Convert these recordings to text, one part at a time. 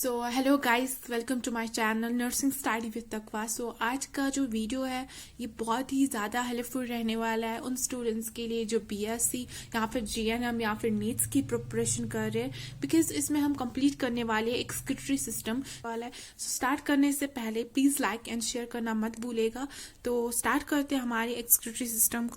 So hello guys, welcome to my channel nursing study with Taqwa. So आज का जो video है ये बहुत ही ज़्यादा हेल्पफुल रहने वाला है उन स्टूडेंट्स के लिए जो बीएससी या फिर जीएनएम या फिर नीट्स की प्रिपरेशन कर रहे हैं, बिकॉज इसमें हम कंप्लीट करने वाले एक्सक्रीटरी सिस्टम वाला है। सो स्टार्ट करने से पहले प्लीज़ लाइक एंड शेयर करना मत भूलेगा। तो स्टार्ट करते हैं हमारे एक्सक्रीटरी सिस्टम को।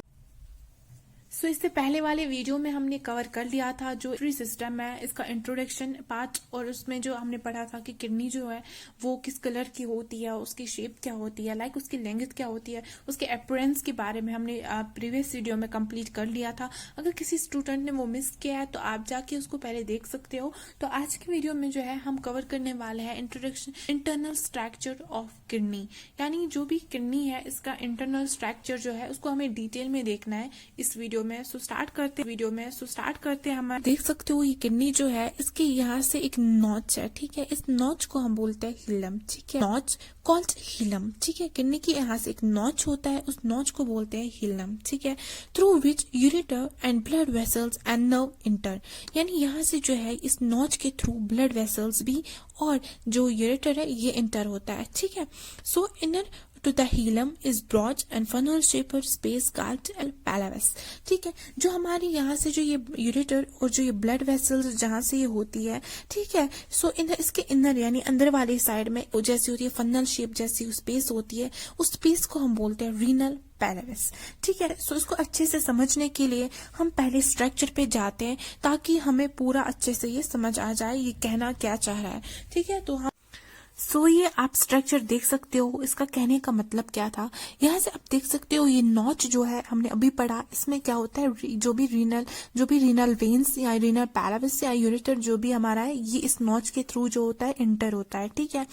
सो इससे पहले वाले वीडियो में हमने कवर कर लिया था जो किडनी सिस्टम है, इसका इंट्रोडक्शन पार्ट, और उसमें जो हमने पढ़ा था कि किडनी जो है वो किस कलर की होती है, उसकी शेप क्या होती है, लाइक उसकी लेंथ क्या होती है, उसके अपीयरेंस के बारे में हमने प्रीवियस वीडियो में कंप्लीट कर लिया था। अगर किसी स्टूडेंट ने वो मिस किया है तो आप जाके उसको पहले देख सकते हो। तो आज की वीडियो में जो है हम कवर करने वाले हैं introduction internal structure of kidney, यानी जो भी किडनी है इसका इंटरनल स्ट्रक्चर जो है उसको हमें डिटेल में देखना है इस वीडियो में। सो स्टार्ट करते हैं। हम देख सकते हो ये किडनी जो है इसके यहाँ से एक नॉच है, ठीक है। इस नॉच को हम बोलते हैं हिलम, ठीक है। नॉच कॉल्ड हिलम, ठीक है। किडनी के यहाँ से एक नॉच होता है, उस नॉच को बोलते हैं हिलम, ठीक है। Through which ureter and blood vessels and nerve inter, यानी यहाँ से जो है इस नॉच के थ्रू ब्लड वेसल्स भी और जो यूरेटर है ये इंटर होता है, ठीक है। सो inner to the hilum is broad and funnel shaped space called pelvis, ठीक है। जो हमारी यहाँ से जो ये यूरेटर और जो ये ब्लड वेसल्स जहाँ से ये होती है, ठीक है। सो इसके इनर यानी अंदर वाली साइड में जैसी होती है फनल शेप जैसी स्पेस होती है, उस स्पेस को हम बोलते हैं रीनल पेल्विस, ठीक है। सो इसको अच्छे से समझने के लिए हम पहले स्ट्रक्चर पे जाते हैं ताकि हमें पूरा अच्छे से ये समझ आ जाए ये कहना क्या चाह रहा है, ठीक है। तो हम ये आप स्ट्रक्चर देख सकते हो, इसका कहने का मतलब क्या था। यहाँ से आप देख सकते हो ये नॉच जो है हमने अभी पढ़ा, इसमें क्या होता है जो भी रीनल वेन्स या रीनल पेल्विस या यूरेटर जो भी हमारा है ये इस नॉच के थ्रू जो होता है इंटर होता है, ठीक है।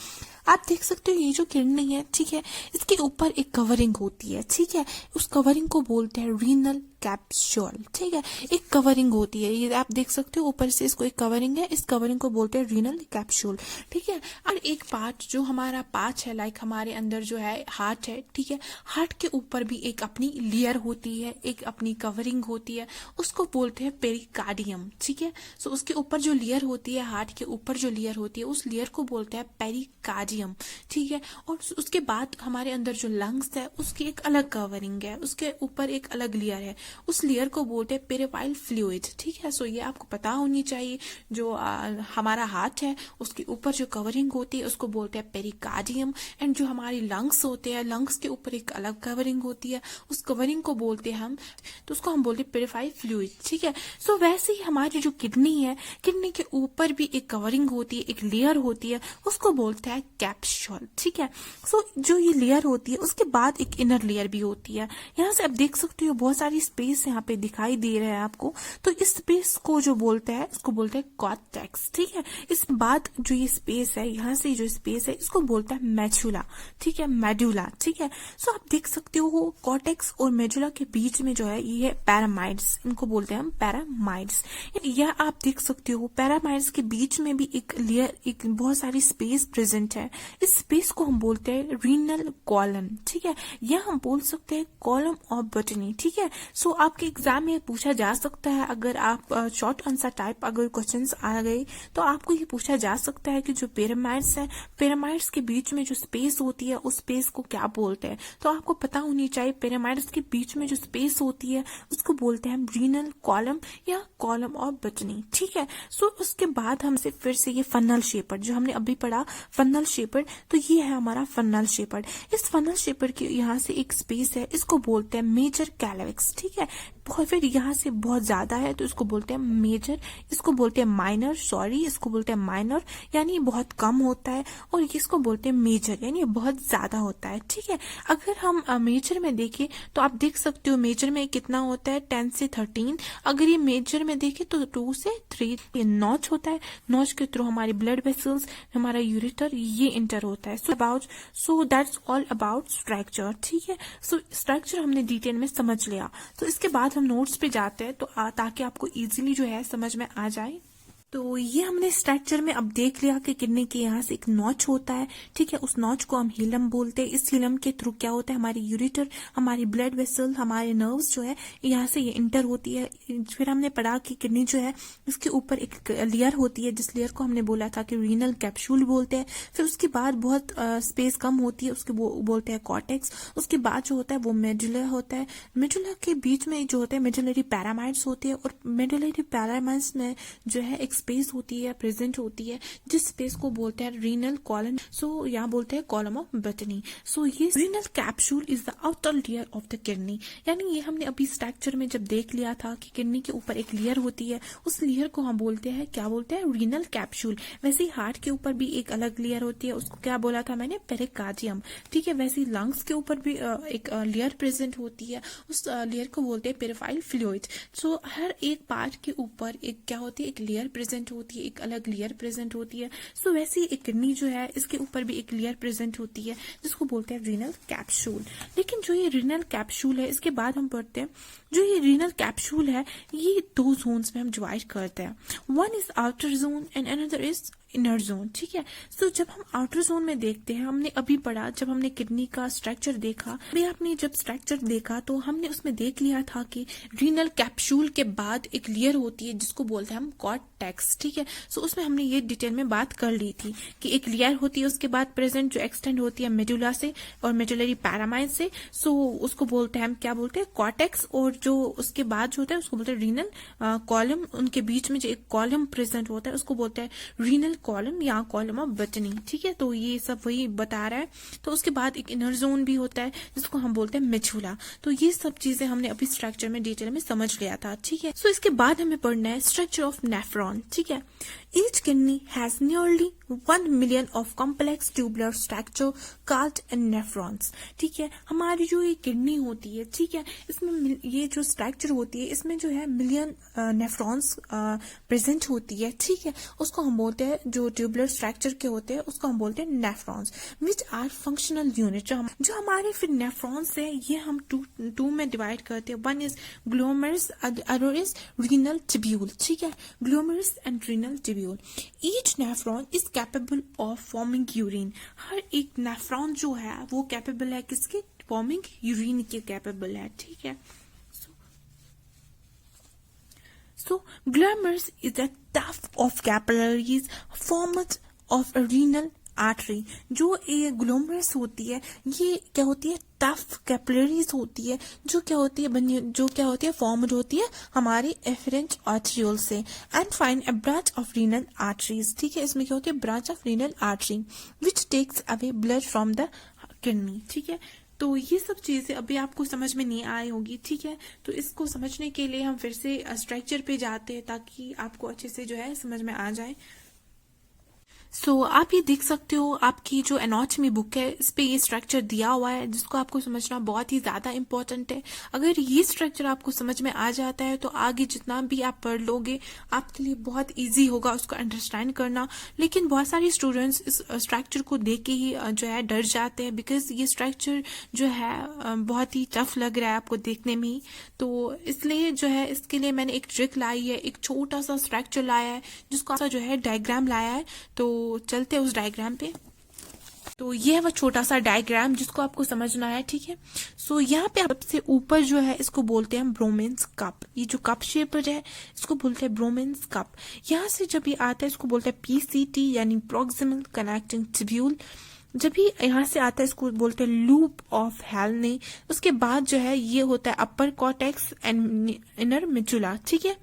आप देख सकते हो ये जो किडनी है, ठीक है, इसके ऊपर एक कवरिंग होती है, ठीक है। उस कवरिंग को बोलते हैं रीनल कैप्सूल, ठीक है। एक कवरिंग होती है, ये आप देख सकते हो ऊपर से इसको एक कवरिंग है, इस कवरिंग को बोलते हैं रीनल कैप्सूल, ठीक है। और एक पार्ट जो हमारा पार्ट है, लाइक हमारे अंदर जो है हार्ट है, ठीक है, हार्ट के ऊपर भी एक अपनी लेयर होती है, एक अपनी कवरिंग होती है, उसको बोलते हैं पेरिकार्डियम, ठीक है। सो उसके ऊपर जो लेयर होती है, हार्ट के ऊपर जो लेयर होती है उस लेयर को बोलते हैं पेरिकार्डियम, ठीक है। और उसके बाद हमारे अंदर जो लंग्स है उसकी एक अलग कवरिंग है, उसके ऊपर एक अलग लेयर है, उस लेयर को बोलते हैं पेरिवाइल फ्लूइड, ठीक है। सो ये आपको पता होनी चाहिए। जो हमारा हार्ट है उसके ऊपर जो कवरिंग होती है उसको बोलते हैं पेरिकार्डियम, एंड जो हमारी लंग्स होते हैं लंग्स के ऊपर एक अलग कवरिंग होती है, उस कवरिंग को बोलते हैं हम, तो उसको हम बोलते हैं पेरिवाइल फ्लूइड, ठीक है। सो वैसे ही हमारी जो किडनी है, किडनी के ऊपर भी एक कवरिंग होती है, एक लेयर होती है, उसको बोलते हैं कैप्सूल, ठीक है। सो जो ये लेयर होती है उसके बाद एक इनर लेयर भी होती है। यहाँ से आप देख सकते हो बहुत सारी स्पेस यहाँ पे दिखाई दे रहा है आपको, तो इस स्पेस को जो बोलते हैं इसको बोलते हैं कॉर्टेक्स, ठीक है। इस बाद जो ये स्पेस है, यहाँ से जो स्पेस है इसको बोलता है मेडुला, ठीक है, मेडुला, ठीक है। सो आप देख सकते हो कॉर्टेक्स और मेडुला के बीच में जो है ये है पैरामाइड्स, इनको बोलते हैं हम पैरामाइड्स। यह आप देख सकते हो पैरामाइड्स के बीच में भी एक लेयर, एक बहुत सारी स्पेस प्रेजेंट है, इस स्पेस को हम बोलते हैं रीनल कॉलम, ठीक है, या हम बोल सकते हैं कॉलम ऑफ बॉटनी, ठीक है। सो आपके एग्जाम में पूछा जा सकता है, अगर आप शॉर्ट आंसर टाइप अगर क्वेश्चंस आ गए तो आपको ये पूछा जा सकता है कि जो पिरामिड्स है, पिरामिड्स के बीच में जो स्पेस होती है उस स्पेस को क्या बोलते हैं। तो आपको पता होनी चाहिए पिरामिड्स के बीच में जो स्पेस होती है उसको बोलते हैं रीनल कॉलम या कॉलम ऑफ बॉटनी, ठीक है। सो उसके बाद हमसे फिर से ये फनल शेपर्ड जो हमने अभी पढ़ा, फनल शेपर्ड, तो ये है हमारा फनल शेपर्ड। इस फनल शेपर्ड के यहाँ से एक स्पेस है, इसको बोलते हैं मेजर कैलविक्स, ठीक है। फिर यहाँ से बहुत ज्यादा है तो इसको बोलते हैं मेजर, इसको बोलते हैं माइनर, इसको बोलते हैं माइनर यानी बहुत कम होता है, और इसको बोलते हैं मेजर यानी बहुत ज्यादा होता है, ठीक है। अगर हम मेजर में देखें तो आप देख सकते हो मेजर में कितना होता है 10 से 13, अगर ये मेजर में देखें तो 2 से 3। ये नॉच होता है, नॉच के थ्रू हमारी ब्लड वेसल्स, हमारा यूरेटर ये इंटर होता है। So that's all about structure, ठीक है। सो स्ट्रक्चर हमने डिटेल में समझ लिया, तो इसके बाद हम नोट्स पे जाते हैं तो ताकि आपको इजीली जो है समझ में आ जाए। तो ये हमने स्ट्रक्चर में अब देख लिया कि किडनी के यहाँ से एक नॉच होता है, ठीक है। उस नॉच को हम हीलम बोलते हैं। इस हीलम के थ्रू क्या होता है, हमारी यूरेटर, हमारी ब्लड वेसल, हमारे नर्व्स जो है यहाँ से ये इंटर होती है। फिर हमने पढ़ा कि किडनी जो है इसके ऊपर एक लेयर होती है, जिस लेयर को हमने बोला था कि रीनल कैप्सूल बोलते हैं। फिर उसके बाद बहुत स्पेस कम होती है, उसके बोलते हैं कॉर्टेक्स। उसके बाद जो होता है वो मेडुला होता है। मेडुला के बीच में जो होता है मेडुलरी पैरामाइड्स होती है, और मेडुलरी पैरामाइड्स में जो है एक स्पेस होती है, प्रेजेंट होती है, जिस स्पेस को बोलते हैं रीनल कॉलम। सो यहाँ बोलते हैं कॉलम ऑफ बटनी। सो ये renal capsule is the outer layer of the kidney. यानी ये हमने अभी स्ट्रक्चर में जब देख लिया था कि किडनी के ऊपर एक लेयर होती है, उस लेयर को हम बोलते हैं, क्या बोलते हैं, रीनल कैप्सूल। वैसे ही हार्ट के ऊपर भी एक अलग लेयर होती है, उसको क्या बोला था मैंने, पेरिकार्डियम, ठीक है। वैसे ही लंग्स के ऊपर भी एक लेयर प्रेजेंट होती है, उस लेयर को बोलते हैं पेरिफाइल फ्लूइड। सो हर एक पार्ट के ऊपर एक क्या होती है, एक लेयर प्रेजेंट होती है, एक अलग लेयर प्रेजेंट होती है। सो वैसे ही एक किडनी जो है इसके ऊपर भी एक लेयर प्रेजेंट होती है, जिसको बोलते हैं रीनल कैप्सूल। लेकिन जो ये रीनल कैप्सूल है, इसके बाद हम पढ़ते हैं, जो ये रीनल कैप्सूल है ये दो जोन्स में हम डिवाइड करते हैं। One is outer zone and another is inner zone, ठीक है। सो जब हम आउटर जोन में देखते हैं, हमने अभी पढ़ा, जब हमने किडनी का स्ट्रक्चर देखा, अभी आपने जब स्ट्रक्चर देखा तो हमने उसमें देख लिया था कि रीनल कैप्सूल के बाद एक लेयर होती है जिसको बोलते हैं हम कॉर्टेक्स, ठीक है। सो उसमें हमने ये डिटेल में बात कर ली थी कि एक लेयर होती है उसके बाद प्रेजेंट, जो एक्सटेंड होती है मेडुला से और मेडुलरी पैरामाइड से। सो उसको बोलते हैं हम, क्या बोलते हैं, कॉर्टेक्स। और जो उसके बाद जो होता है उसको बोलते हैं रीनल कॉलम। उनके बीच में जो एक कॉलम प्रेजेंट होता है उसको बोलते हैं रीनल कॉलम या कॉलम ऑफ बटनी, ठीक है। तो ये सब वही बता रहा है। तो उसके बाद एक इनर जोन भी होता है जिसको हम बोलते हैं मेडुला। तो ये सब चीजें हमने अभी स्ट्रक्चर में डिटेल में समझ लिया था, ठीक है। सो इसके बाद हमें पढ़ना है स्ट्रक्चर ऑफ नेफ्रॉन, ठीक है। Each kidney has nearly 1 million of complex tubular structure called nephrons, ठीक है। हमारी जो ये किडनी होती है, ठीक है, इसमें ये जो स्ट्रक्चर होती है इसमें जो है मिलियन नेफ्रॉन्स प्रेजेंट होती है, ठीक है। उसको हम बोलते हैं, जो ट्यूबुलर स्ट्रक्चर के होते हैं उसको हम बोलते हैं nephrons, which are functional unit. जो हमारे फिर नेफ्रॉन्स है ये हम टू में डिवाइड करते हैं। One is glomerulus, other is renal tubule, ठीक है। Glomerulus and renal tubule. Each nephron is capable of forming urine. हर एक नेफ्रॉन जो है वो कैपेबल है किसके, फॉर्मिंग यूरिन के कैपेबल है, ठीक है। So glomerulus is a tuft of capillaries formed of a renal artery. जो ये ग्लोमेरुलस होती है ये क्या होती है, टफ कैपिलरीज होती है, जो क्या होती है फॉर्म्ड होती है हमारे एफरेंट आर्टरियोल से। And find a branch of renal arteries, ठीक है। इसमें क्या होती है, branch of renal artery which takes away blood from the kidney, ठीक है। तो ये सब चीजें अभी आपको समझ में नहीं आई होगी, ठीक है। तो इसको समझने के लिए हम फिर से स्ट्रक्चर पे जाते हैं ताकि आपको अच्छे से जो है समझ में आ जाए। सो आप ये देख सकते हो, आपकी जो एनाटॉमी बुक है इस पे ये स्ट्रक्चर दिया हुआ है जिसको आपको समझना बहुत ही ज्यादा इंपॉर्टेंट है। अगर ये स्ट्रक्चर आपको समझ में आ जाता है तो आगे जितना भी आप पढ़ लोगे आपके लिए बहुत इजी होगा उसको अंडरस्टैंड करना। लेकिन बहुत सारे स्टूडेंट्स इस स्ट्रक्चर को देख के ही जो है डर जाते हैं, बिकॉज ये स्ट्रक्चर जो है बहुत ही टफ लग रहा है आपको देखने में ही। तो इसलिए जो है इसके लिए मैंने एक ट्रिक लाई है, एक छोटा सा स्ट्रक्चर लाया है जिसको जो है डायग्राम लाया है। तो चलते हैं उस डायग्राम पे। तो ये है वो छोटा सा डायग्राम जिसको आपको समझना है, ठीक है। सो यहाँ पे सबसे ऊपर जो है इसको बोलते हैं ब्रोमेंस कप। ये जो कप शेप है इसको बोलते हैं ब्रोमेंस कप। यहाँ से जब ये आता है इसको बोलते हैं पीसीटी यानी प्रोक्सिमल कनेक्टिंग ट्यूब्यूल। जब भी यहाँ से आता है इसको बोलते हैं लूप ऑफ हेल्ने। उसके बाद जो है ये होता है अपर कॉर्टेक्स एंड इनर मेडुला, ठीक है।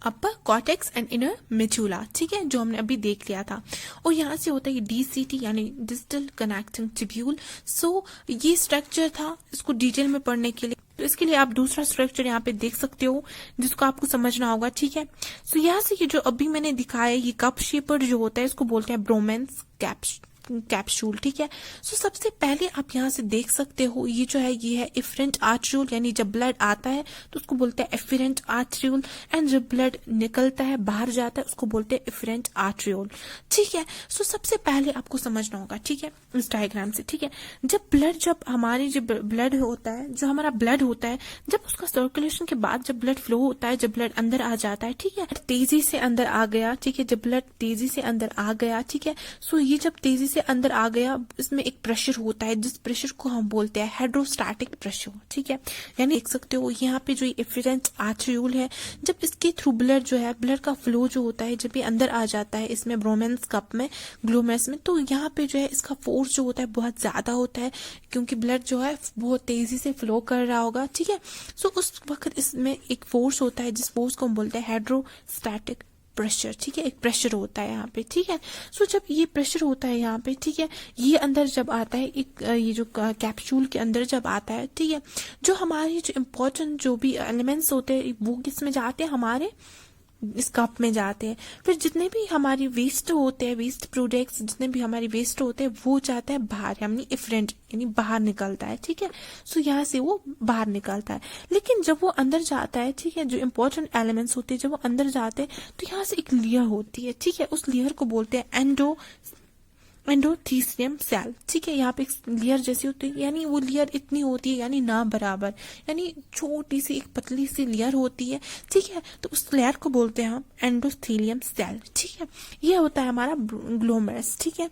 अपर कॉर्टेक्स एंड इनर मेडुला, ठीक है, जो हमने अभी देख लिया था। और यहाँ से होता है डीसीटी यानी डिजिटल कनेक्टिंग ट्यूब्यूल। सो ये स्ट्रक्चर था, इसको डिटेल में पढ़ने के लिए तो इसके लिए आप दूसरा स्ट्रक्चर यहाँ पे देख सकते हो जिसको आपको समझना होगा, ठीक है। सो यहाँ से ये जो अभी मैंने दिखाया ये कप शेपर जो होता है इसको बोलते हैं ब्रोमेंस कैप्सूल, ठीक है। सो सबसे पहले आप यहाँ से देख सकते हो ये जो है ये है एफरेंट आर्ट्रियोल, यानी जब ब्लड आता है तो उसको बोलते हैं एफरेंट आर्ट्रियोल, एंड जब ब्लड निकलता है बाहर जाता है उसको बोलते हैं एफरेंट आर्ट्रियोल, ठीक है। सो सबसे पहले आपको समझना होगा, ठीक है, इस डायग्राम से, ठीक है। जब हमारी जो ब्लड होता है, जो हमारा ब्लड होता है, जब उसका सर्कुलेशन के बाद जब ब्लड फ्लो होता है, जब ब्लड अंदर आ जाता है, ठीक है, तेजी से अंदर आ गया, ठीक है, जब ब्लड तेजी से अंदर आ गया, ठीक है। सो ये जब तेजी से अंदर आ गया, इसमें एक प्रेशर होता है जिस प्रेशर को हम बोलते हैं हाइड्रोस्टैटिक प्रेशर, ठीक है। यानी देख सकते हो यहाँ पे जो एफरेंट आर्ट्रियोल है, जब इसके थ्रू ब्लड जो है, ब्लड का फ्लो जो होता है, जब ये अंदर आ जाता है इसमें ब्रोमेंस कप में, ग्लोमेरुलस में, तो यहाँ पे जो है इसका फोर्स जो होता है बहुत ज्यादा होता है, क्योंकि ब्लड जो है बहुत तेजी से फ्लो कर रहा होगा, ठीक है। सो उस वक्त इसमें एक फोर्स होता है जिस फोर्स को हम बोलते हैं हाइड्रोस्टैटिक प्रेशर, ठीक है, एक प्रेशर होता है यहाँ पे, ठीक है। सो जब ये प्रेशर होता है यहाँ पे, ठीक है, ये अंदर जब आता है एक ये जो कैप्सूल के अंदर जब आता है, ठीक है, जो हमारे जो इम्पोर्टेंट जो भी एलिमेंट्स होते हैं वो किस में जाते हैं, हमारे इस कप में जाते हैं। फिर जितने भी हमारी वेस्ट होते हैं, वेस्ट प्रोडक्ट्स जितने भी हमारी वेस्ट होते हैं वो जाता है बाहर, यानी एफरेंट, यानी बाहर निकलता है, ठीक है। सो यहाँ से वो बाहर निकलता है। लेकिन जब वो अंदर जाता है, ठीक है, जो इंपॉर्टेंट एलिमेंट्स होते हैं जब वो अंदर जाते हैं तो यहाँ से एक लेयर होती है, ठीक है, उस लेयर को बोलते हैं एंडोथीलियम सेल, ठीक है। यहाँ पे एक लेयर जैसी होती है, यानी वो लेयर इतनी होती है, यानी ना बराबर, यानी छोटी सी एक पतली सी लेयर होती है, ठीक है। तो उस लेयर को बोलते हैं हम एंडोथीलियम सेल, ठीक है। ये होता है हमारा ग्लोमेरुलस, ठीक है।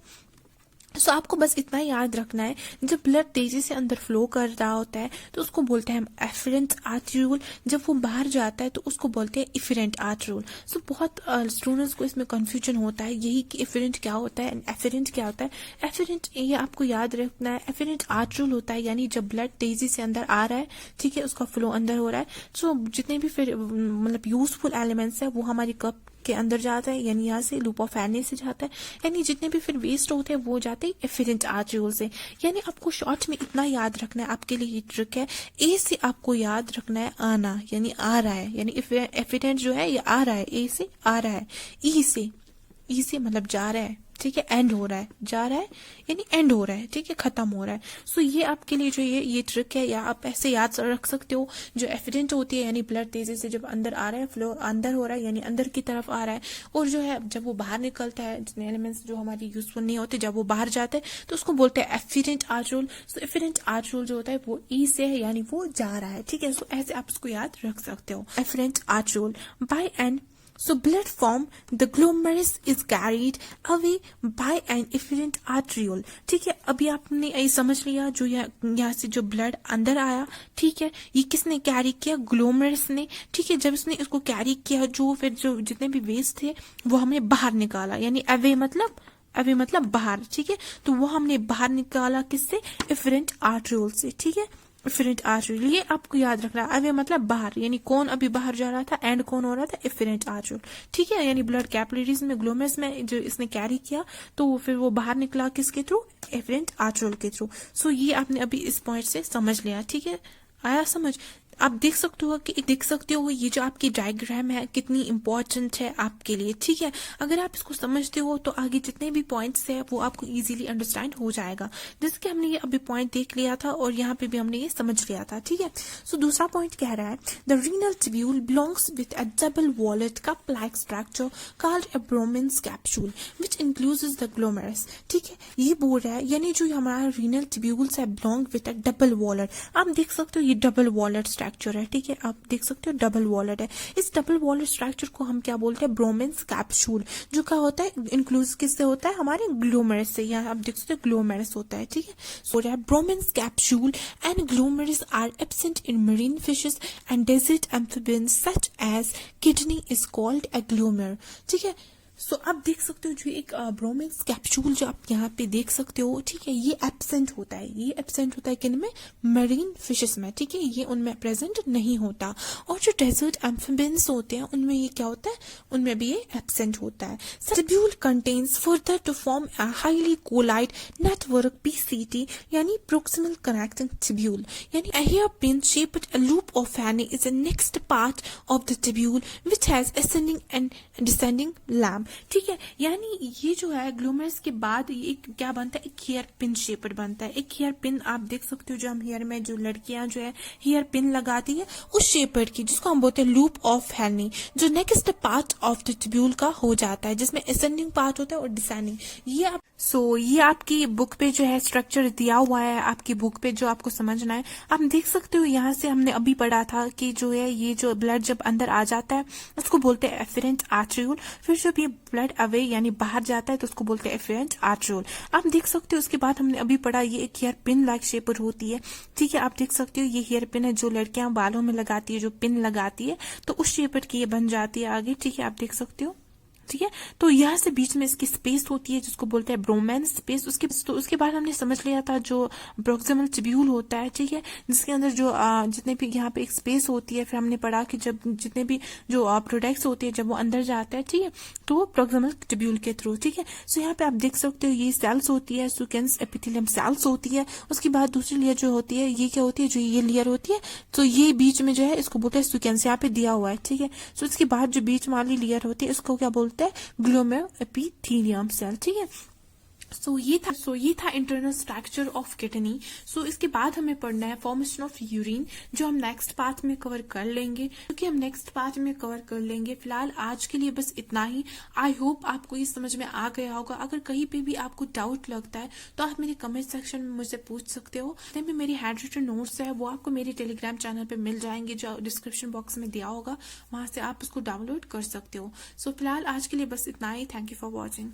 सो आपको बस इतना याद रखना है, जब ब्लड तेजी से अंदर फ्लो कर रहा होता है तो उसको बोलते हैं हम एफरेंट आर्ट्रियोल, जब वो बाहर जाता है तो उसको बोलते हैं एफरेंट आर्ट्रियोल। सो बहुत स्टूडेंट्स को इसमें कंफ्यूजन होता है यही कि एफरेंट क्या होता है, एफरेंट क्या होता है। एफरेंट ये आपको याद रखना है, एफरेंट आर्ट्रियोल होता है यानी जब ब्लड तेजी से अंदर आ रहा है, ठीक है, उसका फ्लो अंदर हो रहा है। सो जितने भी फिर मतलब यूजफुल एलिमेंट्स है वो हमारी कप के अंदर जाता है, यानी यहाँ से लूप ऑफ फैरने से जाता है, यानी जितने भी फिर वेस्ट होते हैं वो जाते हैं एफरेंट आर्ट्रियोल से। यानी आपको शॉर्ट में इतना याद रखना है, आपके लिए ये ट्रिक है। ए से आपको याद रखना है आना, यानी आ रहा है, यानी एफरेंट जो है ये आ रहा है, ए से आ रहा है, ई से मतलब जा रहा है, ठीक है, एंड हो रहा है, जा रहा है यानी एंड हो रहा है, ठीक है, खत्म हो रहा है। सो ये आपके लिए जो ये ट्रिक है, या आप ऐसे याद रख सकते हो। जो एफरेंट होती है यानी ब्लड तेजी से जब अंदर आ रहा है, फ्लो अंदर हो रहा है, यानी अंदर की तरफ आ रहा है, और जो है जब वो बाहर निकलता है, जितने एलिमेंट्स जो हमारी यूजफुल नहीं होते, जब वो बाहर जाते हैं तो उसको बोलते हैं एफरेंट आर्ट्रियोल। सो एफरेंट आर्ट्रियोल जो होता है वो ई से है, यानी वो जा रहा है, ठीक है। सो ऐसे आप इसको याद रख सकते हो, efferent arteriole by end. So blood from the glomerulus is carried away by an efferent arteriole, ठीक है। अभी आपने ये समझ लिया, जो यहाँ से जो ब्लड अंदर आया, ठीक है, ये किसने कैरी किया, ग्लोमेरुलस ने, ठीक है। जब इसने इसको कैरी किया, जो फिर जो जितने भी वेस्ट थे वो हमने बाहर निकाला, यानी अवे मतलब बाहर, ठीक है। तो वो हमने बाहर निकाला किससे, एफरेंट आर्ट्रियोल से, ठीक है, एफरेंट आर्ट्रियोल। ये आपको याद रखना है, अवे मतलब बाहर, यानी कौन अभी बाहर जा रहा था, एंड कौन हो रहा था, एफरेंट आर्ट्रियोल, ठीक है। यानी ब्लड कैपिलरीज में, ग्लोमेरुलस में जो इसने कैरी किया तो फिर वो बाहर निकला किसके थ्रू, एफरेंट आर्ट्रियोल के थ्रू। सो ये आपने अभी इस पॉइंट से समझ लिया, ठीक है, आया समझ। आप देख सकते हो ये जो आपकी डायग्राम है कितनी इंपॉर्टेंट है आपके लिए, ठीक है। अगर आप इसको समझते हो तो आगे जितने भी पॉइंट्स है वो आपको इजीली अंडरस्टैंड हो जाएगा। जैसे कि हमने ये अभी पॉइंट देख लिया था और यहाँ पे भी हमने ये समझ लिया था, ठीक है। सो दूसरा पॉइंट कह रहा है the renal tubule belongs with a double wallet cup like structure called a Bowman's capsule which includes the glomerulus, ठीक है। ये बोल रहा है यानी जो हमारा रीनल ट्यूब्यूल्स है belong with a double wallet. आप देख सकते हो ये डबल वॉलेट स्ट्रक्चर है, ठीक है, आप देख सकते हो डबल वॉलेट है। इस डबल वॉलेट स्ट्रक्चर को हम क्या बोलते हैं, ब्रोमेंस कैप्सूल, जो क्या होता है, इंक्लूड किससे होता है, हमारे ग्लोमेरुलस से। यहाँ आप देख सकते हो ग्लोमेरुलस होता है, ठीक है। So Bowman's capsule and glomerulus are absent in marine fishes and desert amphibians such as kidney is called aglomerular, ठीक है। सो आप देख सकते हो जो एक ब्रोमेंस कैप्सूल जो आप यहाँ पे देख सकते हो, ठीक है, ये एब्सेंट होता है, किन में, मरीन फिशेस में, ठीक है, ये उनमें प्रेजेंट नहीं होता। और जो डेजर्ट एम्फिबियंस होते हैं उनमें ये क्या होता है, उनमें भी ये एब्सेंट होता है। Tubule contains further to form a highly coiled network PCT यानी प्रोक्सिमल कनेक्टिंग ट्यूब्यूल, यानी a hairpin shaped a loop of Fanny is the next part of the tubule which has ascending and descending lamb, ठीक है। यानी ये जो है glomerulus के बाद ये एक क्या बनता है, एक हेयर पिन शेपर बनता है। एक हेयर पिन आप देख सकते हो जो हम हेयर में जो लड़कियां जो है हेयर पिन लगाती है उस शेपर की, जिसको हम बोलते हैं लूप ऑफ हेनी, जो next part of the tubule का हो जाता है, जिसमें असेंडिंग पार्ट होता है और डिसेंडिंग। ये आपकी बुक पे जो है स्ट्रक्चर दिया हुआ है, आपकी बुक पे जो आपको समझना है आप देख सकते हो। यहाँ से हमने अभी पढ़ा था कि जो है ये जो ब्लड जब अंदर आ जाता है उसको बोलते हैं एफरेंट आर्ट्रियोल, फिर जब ये ब्लड अवे यानी बाहर जाता है तो उसको बोलते हैं एफरेंट आर्ट्रियोल। आप देख सकते हो उसके बाद हमने अभी पढ़ा ये एक हेयर पिन लाइक शेपर होती है, ठीक है। आप देख सकते हो ये हेयर पिन है जो लड़कियां बालों में लगाती है, जो पिन लगाती है तो उस शेपर की ये बन जाती है आगे, ठीक है। आप देख सकते हो, ठीक है। तो यहाँ से बीच में इसकी स्पेस होती है जिसको बोलते हैं ब्रोमैन स्पेस। उसके बाद हमने समझ लिया था जो प्रोक्सिमल ट्यूब्यूल होता है, ठीक है, जिसके अंदर जो जितने भी यहाँ पे एक स्पेस होती है। फिर हमने पढ़ा कि जब जितने भी जो प्रोडक्ट्स होती है जब वो अंदर जाते हैं, ठीक है, तो वो प्रोक्सिमल ट्यूब्यूल के थ्रू, ठीक है। सो यहाँ पे आप देख सकते हो ये सेल्स होती है, सुकेंस एपिथेलियम सेल्स होती है। उसके बाद दूसरी लेयर जो होती है ये क्या होती है, जो ये लेयर होती है तो ये बीच में जो है इसको बोलते हैं सुकेंस, यहाँ पे दिया हुआ है, ठीक है। सो इसके बाद जो बीच वाली लेयर होती है इसको क्या बोलते हैं, ग्लोमेरुलर एपिथेलियम सेल, ठीक है। सो ये था इंटरनल स्ट्रक्चर ऑफ किडनी। सो इसके बाद हमें पढ़ना है फॉर्मेशन ऑफ यूरिन, जो हम नेक्स्ट पार्ट में कवर कर लेंगे, क्योंकि हम नेक्स्ट पार्ट में कवर कर लेंगे। फिलहाल आज के लिए बस इतना ही। आई होप आपको ये समझ में आ गया होगा। अगर कहीं पे भी आपको डाउट लगता है तो आप मेरे कमेंट सेक्शन में मुझसे पूछ सकते हो। जितने भी मेरी हैंड रिटन नोट्स है वो आपको मेरे टेलीग्राम चैनल पे मिल जाएंगे, जो डिस्क्रिप्शन बॉक्स में दिया होगा, वहां से आप उसको डाउनलोड कर सकते हो। सो फिलहाल आज के लिए बस इतना ही। Thank you for watching.